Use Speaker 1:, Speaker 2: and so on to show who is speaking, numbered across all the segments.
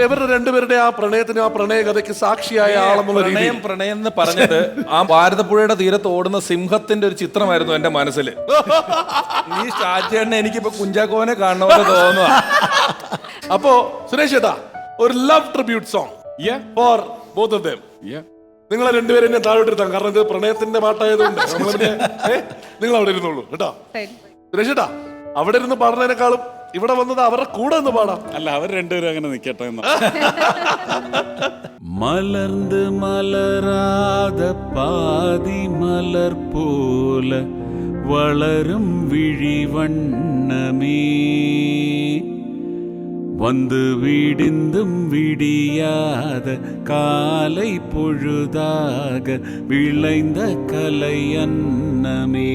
Speaker 1: ഇവരുടെ രണ്ടുപേരുടെ ആ പ്രണയത്തിന് ആ പ്രണയ കഥയ്ക്ക് സാക്ഷിയായ ആളെന്നുള്ള രീതിയിൽ
Speaker 2: പ്രണയം എന്ന് പറഞ്ഞത് ആ ഭാരതപ്പുഴയുടെ തീരത്ത് ഓടുന്ന സിംഹത്തിന്റെ ഒരു ചിത്രമായിരുന്നു എന്റെ മനസ്സിൽ. ഈ ഷാജേണ്ണ എനിക്കിപ്പോ കുഞ്ചാക്കോനെ കാണുന്ന പോലെ തോന്നുക.
Speaker 1: അപ്പോ സുരേഷ് ചേട്ടാ, ഒരു love tribute song for both of them. നിങ്ങളെ രണ്ടുപേരും എന്നെ താഴോട്ടിരുത്താം, കാരണം ഇത് പ്രണയത്തിന്റെ പാട്ടായതുകൊണ്ട് നിങ്ങൾ അവിടെ ഇരുന്നോളൂ കേട്ടോ. സുരേഷ് ചേട്ടാ, അവിടെ ഇരുന്ന് പാടുന്നതിനേക്കാളും ഇവിടെ വന്നത് അവരുടെ കൂടെ ഒന്ന് പാടാം.
Speaker 3: അല്ല, അവർ രണ്ടുപേരും അങ്ങനെ നിക്കട്ടെ.
Speaker 4: മലർந்து മലരാத பாதி மலர் போல வளரும் விழி வண்ணமே வந்து விடிந்தும் விடியாத காலை பொழுதாக விளைந்த கலையன்னமே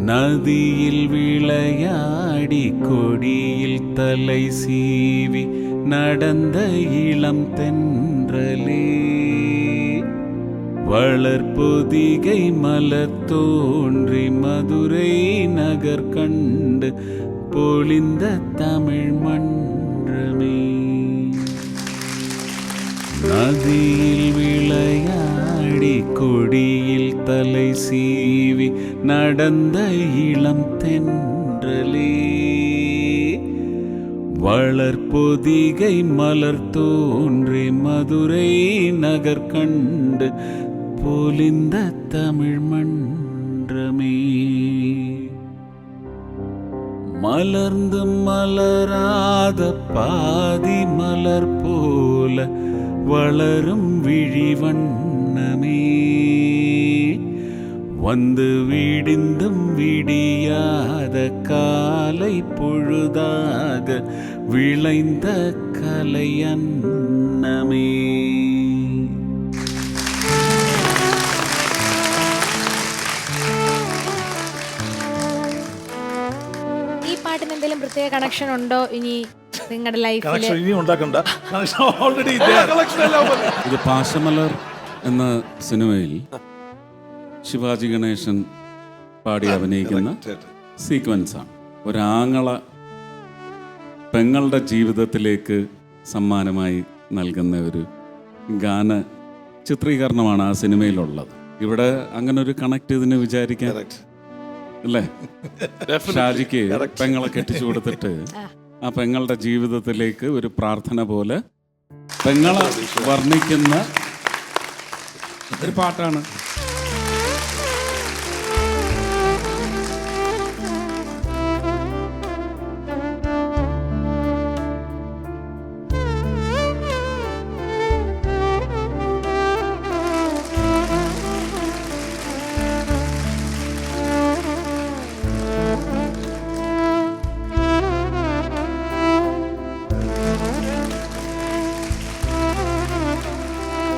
Speaker 4: நதியில் விளையாடி கொடியில் தலை சீவி நடந்த இளம் தென்றலே வளர்பொதிகை மலர் தோன்றி மதுரை நகர் கண்டு பொழிந்த தமிழ் மன்றமே நதியில் விளையாடி கொடியில் தலை சீவி நடந்த இளம் தென்றலே வளர்பொதிகை மலர் தோன்றி மதுரை நகர் கண்டு பொலிந்த தமிழ் மன்றமே மலர்ந்து மலராத பாதி மலர் போல வளரும் விழி வண்ணமே வந்து விடிந்தும் விடியாத காலை பொழுதாக விளைந்த கலையன்னமே.
Speaker 5: ഈ പാട്ടിന് എന്തെങ്കിലും പ്രത്യേക കണക്ഷൻ ഉണ്ടോ ഇനി നിങ്ങളുടെ ലൈഫിൽ?
Speaker 1: ഇനി ഉണ്ടാക്കണ്ട, ഓൾറെഡി
Speaker 4: ഇത് പാശമലർ എന്ന സിനിമയിൽ ശിവാജി ഗണേശൻ പാടി അഭിനയിക്കുന്ന സീക്വൻസാണ്. ഒരാങ്ങള പെങ്ങളുടെ ജീവിതത്തിലേക്ക് സമ്മാനമായി നൽകുന്ന ഒരു ഗാന ചിത്രീകരണമാണ് ആ സിനിമയിലുള്ളത്. ഇവിടെ അങ്ങനെ ഒരു കണക്ട് ഇതിന് വിചാരിക്കാൻ അല്ലേ? ഷാജിക്ക് പെങ്ങളെ കെട്ടിച്ചു കൊടുത്തിട്ട് ആ പെങ്ങളുടെ ജീവിതത്തിലേക്ക് ഒരു പ്രാർത്ഥന പോലെ പെങ്ങളെ വർണ്ണിക്കുന്ന ഒരു പാട്ടാണ്.